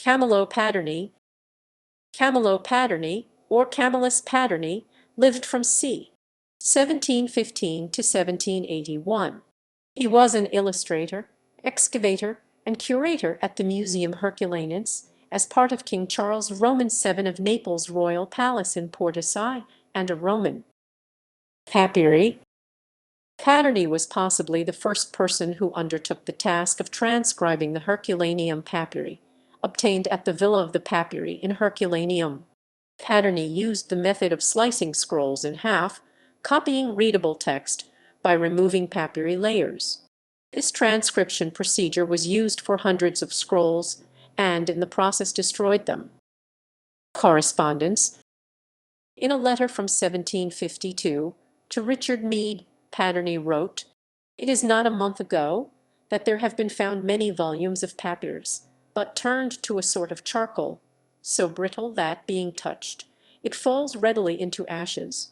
Camillo Paderni. Camillo Paderni, or Camillus Paderni, lived from c. 1715 to 1781. He was an illustrator, excavator, and curator at the Museum Herculanense as part of King Charles Roman VII of Naples' royal palace in Portici, and a Roman papyri. Paderni was possibly the first person who undertook the task of transcribing the Herculaneum papyri, obtained at the Villa of the Papyri in Herculaneum. Paderni used the method of slicing scrolls in half, copying readable text by removing papyri layers. This transcription procedure was used for hundreds of scrolls, and in the process destroyed them. Correspondence. In a letter from 1752 to Richard Mead, Paderni wrote, "It is not a month ago that there have been found many volumes of papyrus, but turned to a sort of charcoal, so brittle that, being touched, it falls readily into ashes.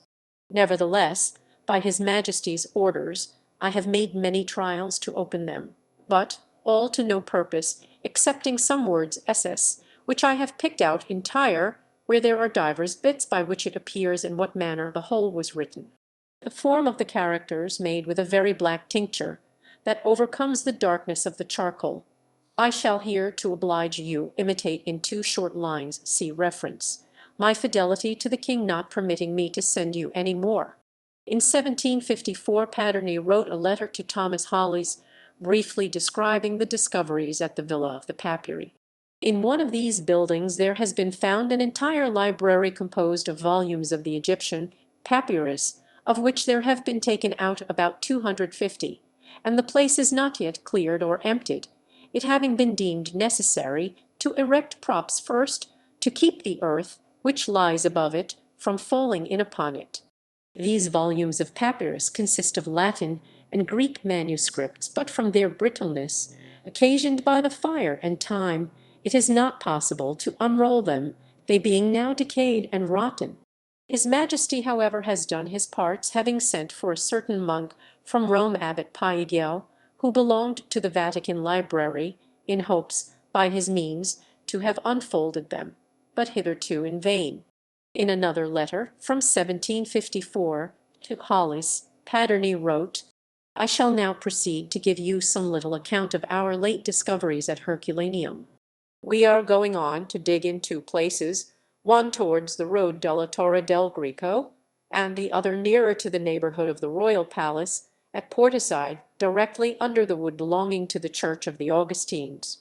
Nevertheless, by his Majesty's orders, I have made many trials to open them, but all to no purpose, excepting some words ss, which I have picked out entire, where there are divers bits by which it appears in what manner the whole was written. The form of the characters made with a very black tincture, that overcomes the darkness of the charcoal. I shall here, to oblige you, imitate in 2 short lines, see reference, my fidelity to the king not permitting me to send you any more." In 1754 Paderni wrote a letter to Thomas Hollis, briefly describing the discoveries at the Villa of the Papyri. In one of these buildings there has been found an entire library composed of volumes of the Egyptian papyrus, of which there have been taken out about 250, and the place is not yet cleared or emptied, it having been deemed necessary to erect props first to keep the earth, which lies above it, from falling in upon it. These volumes of papyrus consist of Latin and Greek manuscripts, but from their brittleness, occasioned by the fire and time, it is not possible to unroll them, they being now decayed and rotten. His Majesty, however, has done his parts, having sent for a certain monk from Rome, Abbot Paigel, who belonged to the Vatican Library, in hopes, by his means, to have unfolded them, but hitherto in vain. In another letter, from 1754, to Hollis, Paderni wrote, "I shall now proceed to give you some little account of our late discoveries at Herculaneum. We are going on to dig in 2 places, one towards the road della Torre del Greco, and the other nearer to the neighbourhood of the royal palace, at Portici, directly under the wood belonging to the church of the Augustines.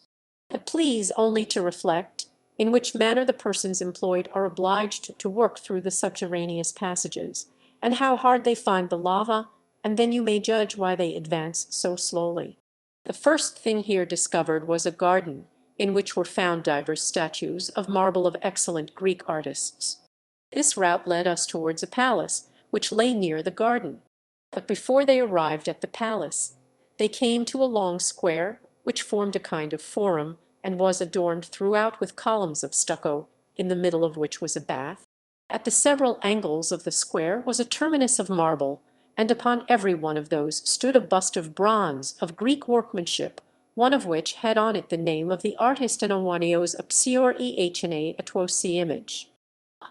But please only to reflect in which manner the persons employed are obliged to work through the subterraneous passages, and how hard they find the lava, and then you may judge why they advance so slowly. The first thing here discovered was a garden, in which were found divers statues of marble of excellent Greek artists. This route led us towards a palace, which lay near the garden. But before they arrived at the palace, they came to a long square, which formed a kind of forum, and was adorned throughout with columns of stucco, in the middle of which was a bath. At the several angles of the square was a terminus of marble, and upon every one of those stood a bust of bronze of Greek workmanship, one of which had on it the name of the artist and Awanios Apsior ehna Atwosi image.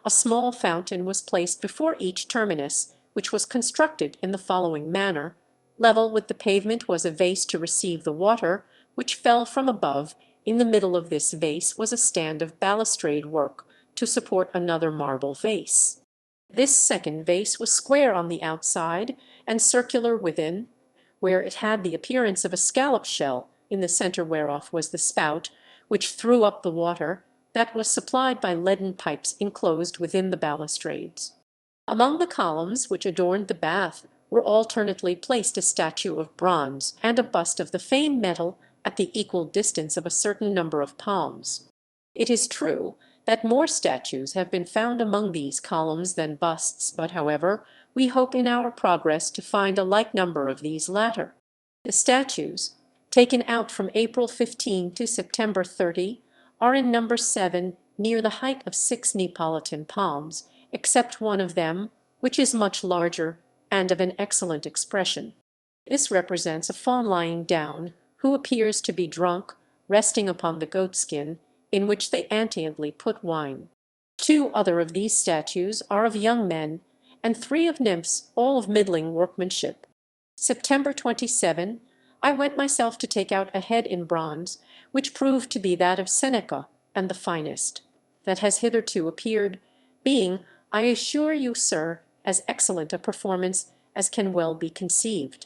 A small fountain was placed before each terminus, which was constructed in the following manner. Level with the pavement was a vase to receive the water, which fell from above. In the middle of this vase was a stand of balustrade work to support another marble vase. This second vase was square on the outside and circular within, where it had the appearance of a scallop shell, in the centre whereof was the spout, which threw up the water, that was supplied by leaden pipes enclosed within the balustrades. Among the columns which adorned the bath were alternately placed a statue of bronze and a bust of the same metal at the equal distance of a certain number of palms. It is true that more statues have been found among these columns than busts, but, however, we hope in our progress to find a like number of these latter. The statues, taken out from April 15 to September 30, are in number 7, near the height of 6 Neapolitan palms, except one of them, which is much larger, and of an excellent expression. This represents a faun lying down, who appears to be drunk, resting upon the goatskin, in which they amiably put wine. 2 other of these statues are of young men, and 3 of nymphs, all of middling workmanship. September 27, I went myself to take out a head in bronze, which proved to be that of Seneca, and the finest that has hitherto appeared, being, I assure you, sir, as excellent a performance as can well be conceived.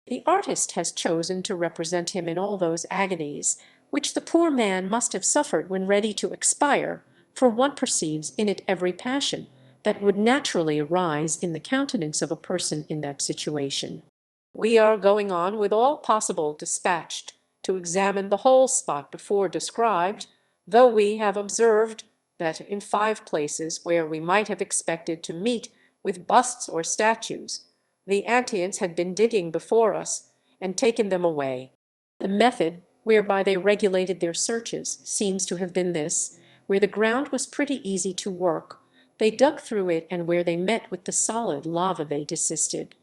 The artist has chosen to represent him in all those agonies which the poor man must have suffered when ready to expire, for one perceives in it every passion that would naturally arise in the countenance of a person in that situation. We are going on with all possible dispatch to examine the whole spot before described, though we have observed that in 5 places where we might have expected to meet with busts or statues, the Antians had been digging before us, and taken them away. The method whereby they regulated their searches seems to have been this: where the ground was pretty easy to work, they dug through it, and where they met with the solid lava they desisted.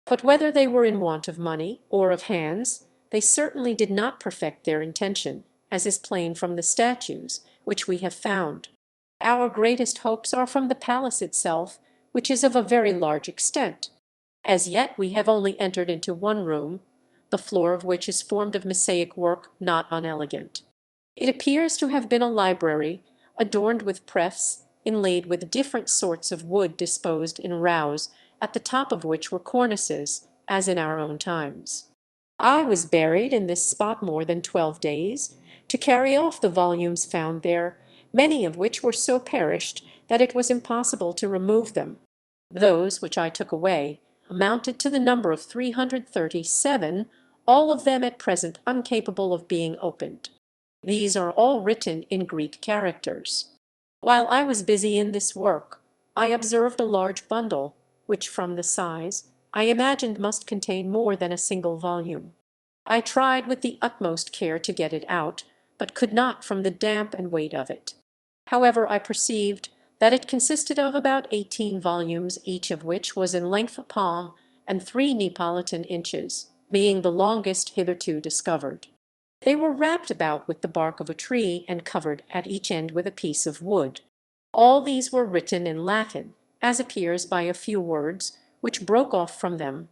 But whether they were in want of money or of hands, they certainly did not perfect their intention, as is plain from the statues which we have found. Our greatest hopes are from the palace itself, which is of a very large extent. As yet we have only entered into 1 room, the floor of which is formed of mosaic work not unelegant. It appears to have been a library, adorned with press, inlaid with different sorts of wood disposed in rows, at the top of which were cornices, as in our own times. I was buried in this spot more than 12 days, to carry off the volumes found there, many of which were so perished that it was impossible to remove them. Those which I took away amounted to the number of 337, all of them at present incapable of being opened. These are all written in Greek characters. While I was busy in this work, I observed a large bundle, which from the size, I imagined must contain more than a single volume. I tried with the utmost care to get it out, but could not from the damp and weight of it. However, I perceived that it consisted of about 18 volumes, each of which was in length a palm and 3 Neapolitan inches, being the longest hitherto discovered. They were wrapped about with the bark of a tree and covered at each end with a piece of wood. All these were written in Latin, as appears by a few words which broke off from them.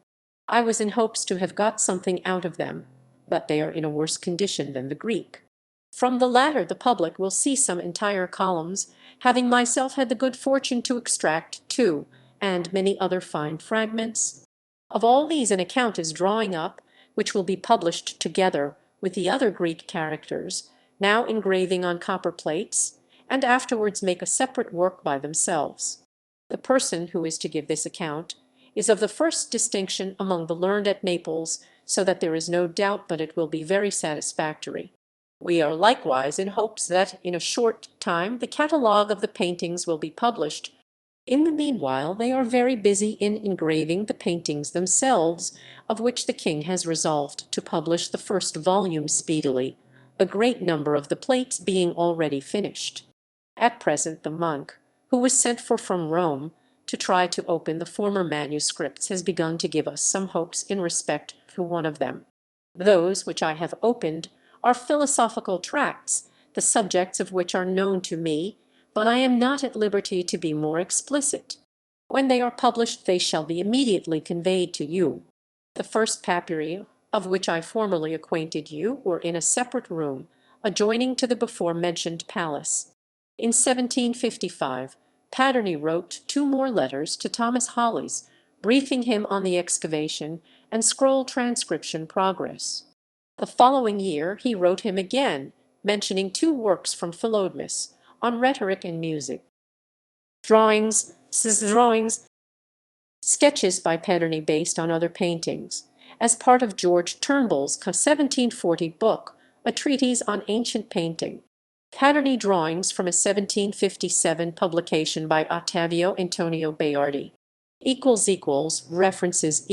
I was in hopes to have got something out of them, but they are in a worse condition than the Greek. From the latter the public will see some entire columns, having myself had the good fortune to extract 2, and many other fine fragments. Of all these an account is drawing up, which will be published together with the other Greek characters, now engraving on copper plates, and afterwards make a separate work by themselves. The person who is to give this account is of the first distinction among the learned at Naples, so that there is no doubt but it will be very satisfactory. We are likewise in hopes that in a short time the catalogue of the paintings will be published. In the meanwhile they are very busy in engraving the paintings themselves, of which the king has resolved to publish the first volume speedily, a great number of the plates being already finished. At present the monk, who was sent for from Rome to try to open the former manuscripts, has begun to give us some hopes in respect to one of them. Those which I have opened are philosophical tracts, the subjects of which are known to me, but I am not at liberty to be more explicit. When they are published they shall be immediately conveyed to you. The first papyri, of which I formerly acquainted you, were in a separate room, adjoining to the before-mentioned palace. In 1755, Paderni wrote 2 more letters to Thomas Hollis, briefing him on the excavation and scroll transcription progress. The following year he wrote him again, mentioning 2 works from Philodemus on rhetoric and music. Drawings, sketches by Paderni based on other paintings, as part of George Turnbull's 1740 book, A Treatise on Ancient Painting. Paderni drawings from a 1757 publication by Ottavio Antonio Bayardi. References ==